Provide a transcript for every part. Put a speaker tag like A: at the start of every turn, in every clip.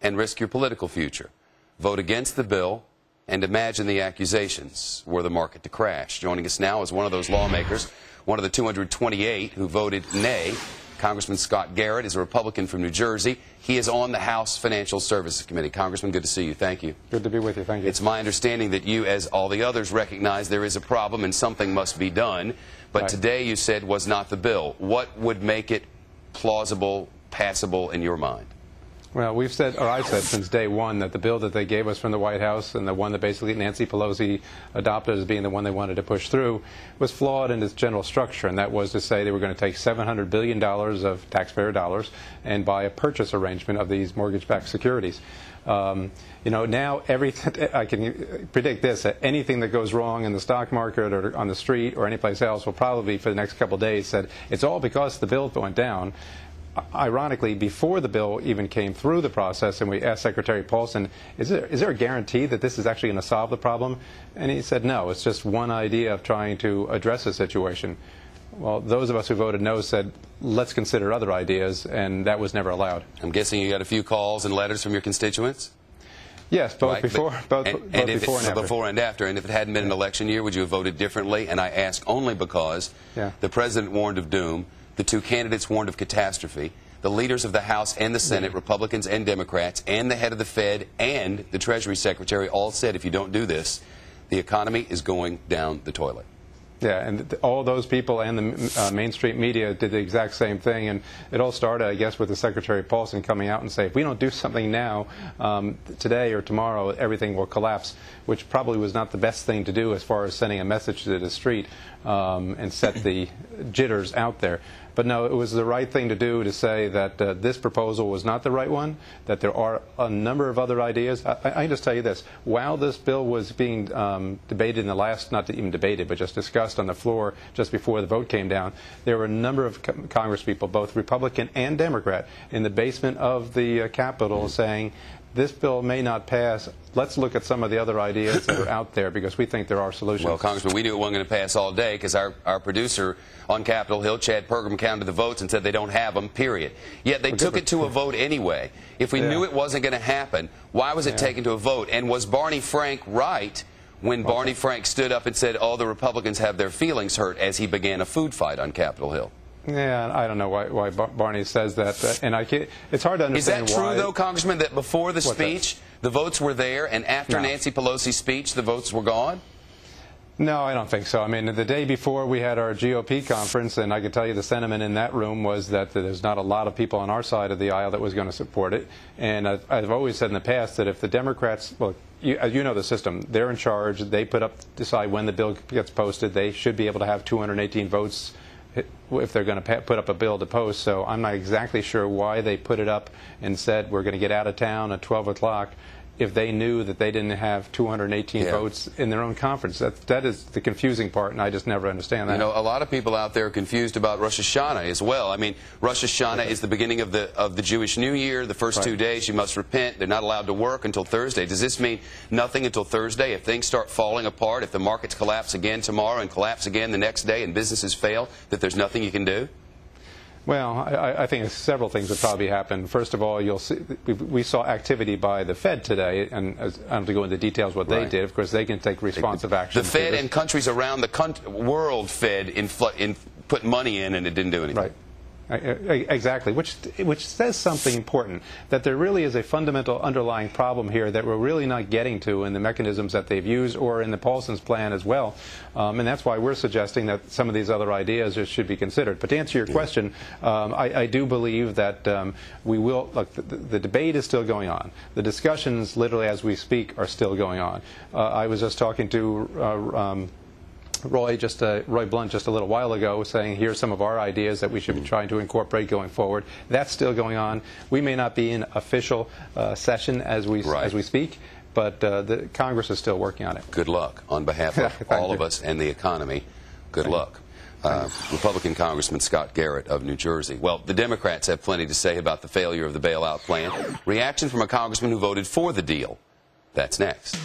A: and risk your political future. Vote against the bill and imagine the accusations were the market to crash. Joining us now is one of those lawmakers, one of the 228 who voted nay. Congressman Scott Garrett is a Republican from New Jersey. He is on the House Financial Services Committee. Congressman, good to see you. Thank you.
B: Good to be with you. Thank you.
A: It's my understanding that you, as all the others, recognize there is a problem and something must be done. But today you said was not the bill. What would make it plausible, passable in your mind?
B: Well, we've said, or I've said since day one, that the bill that they gave us from the White House and the one that basically Nancy Pelosi adopted as being the one they wanted to push through was flawed in its general structure, and that was to say they were going to take $700 billion of taxpayer dollars and buy a purchase arrangement of these mortgage-backed securities. You know, now everything, I can predict this, that anything that goes wrong in the stock market or on the street or anyplace else will probably, for the next couple of days, said it's all because the bill went down. Ironically, before the bill even came through the process, and we asked Secretary Paulson, is there a guarantee that this is actually going to solve the problem? And he said, no, it's just one idea of trying to address the situation. Well, those of us who voted no said, let's consider other ideas, and that was never allowed.
A: I'm guessing you got a few calls and letters from your constituents?
B: Yes, both before and after.
A: And if it hadn't been an election year, would you have voted differently? And I ask only because the President warned of doom. The two candidates warned of catastrophe. The leaders of the House and the Senate, Republicans and Democrats, and the head of the Fed and the Treasury Secretary all said if you don't do this, the economy is going down the toilet.
B: Yeah, and all those people and the mainstream media did the exact same thing, and it all started, I guess, with the Secretary Paulson coming out and saying, if we don't do something now, today or tomorrow, everything will collapse, which probably was not the best thing to do as far as sending a message to the street and set the jitters out there. But no, it was the right thing to do to say that this proposal was not the right one, that there are a number of other ideas. I can just tell you this. While this bill was being debated in the last, not even debated, but just discussed on the floor just before the vote came down, there were a number of congresspeople, both Republican and Democrat, in the basement of the Capitol saying, this bill may not pass. Let's look at some of the other ideas that are out there because we think there are solutions.
A: Well, Congressman, we knew it wasn't going to pass all day because our producer on Capitol Hill, Chad Pergram, counted the votes and said they don't have them, period. Yet they took it to a vote anyway. If we knew it wasn't going to happen, why was it taken to a vote? And was Barney Frank right when Barney Frank stood up and said, oh, the Republicans have their feelings hurt as he began a food fight on Capitol Hill?
B: Yeah, I don't know why Barney says that, and it's hard to understand why.
A: Is that true, though, Congressman, that before the speech, the votes were there, and after Nancy Pelosi's speech, the votes were gone?
B: No, I don't think so. I mean, the day before we had our GOP conference, and I can tell you the sentiment in that room was that there's not a lot of people on our side of the aisle that was going to support it. And I've always said in the past that if the Democrats, well, you know the system, they're in charge, they decide when the bill gets posted, they should be able to have 218 votes if they're going to put up a bill to post. So I'm not exactly sure why they put it up and said we're going to get out of town at 12 o'clock if they knew that they didn't have 218 votes in their own conference. That is the confusing part, and I just never understand that.
A: You know, a lot of people out there are confused about Rosh Hashanah as well. I mean, Rosh Hashanah is the beginning of the Jewish New Year. The first 2 days you must repent. They're not allowed to work until Thursday. Does this mean nothing until Thursday? If things start falling apart, if the markets collapse again tomorrow and collapse again the next day and businesses fail, that there's nothing you can do?
B: Well, I think several things would probably happen. First of all, you'll see we saw activity by the Fed today, and I don't have to go into details what they did. Of course, they can take responsive action.
A: The Fed and countries around the world Fed put money in, and it didn't do anything.
B: Right. Exactly, which says something important, that there really is a fundamental underlying problem here that we're really not getting to in the mechanisms that they've used or in the Paulson's plan as well. And that's why we're suggesting that some of these other ideas should be considered. But to answer your question, I do believe that we will, look, the debate is still going on. The discussions, literally as we speak, are still going on. I was just talking to Roy Blunt just a little while ago saying here's some of our ideas that we should be trying to incorporate going forward. That's still going on. We may not be in official session as we speak, but the Congress is still working on it.
A: Good luck on behalf of all of us and the economy. Good luck. Republican Congressman Scott Garrett of New Jersey. Well, the Democrats have plenty to say about the failure of the bailout plan. Reaction from a congressman who voted for the deal. That's next.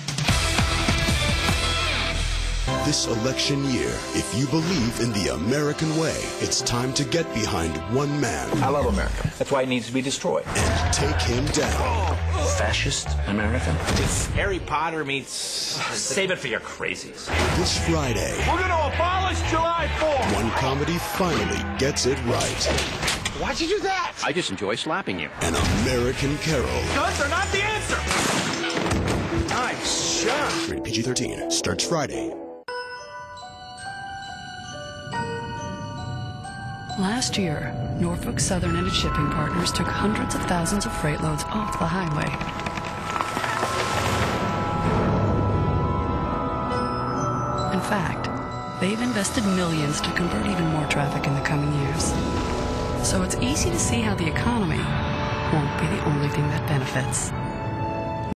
C: This election year, if you believe in the American way, it's time to get behind one man.
D: I love America. That's why it needs to be destroyed.
C: And take him down.
D: fascist America?
E: It's Harry Potter meets...
D: Save it for your crazies.
C: This Friday,
E: We're gonna abolish July 4th!
C: one comedy finally gets it right.
E: Why'd you do that?
D: I just enjoy slapping you.
C: An American Carol.
E: Guns are not the answer! Nice shot!
C: Rated PG-13. Starts Friday.
F: Last year, Norfolk Southern and its shipping partners took hundreds of thousands of freight loads off the highway. In fact, they've invested millions to convert even more traffic in the coming years. So it's easy to see how the economy won't be the only thing that benefits.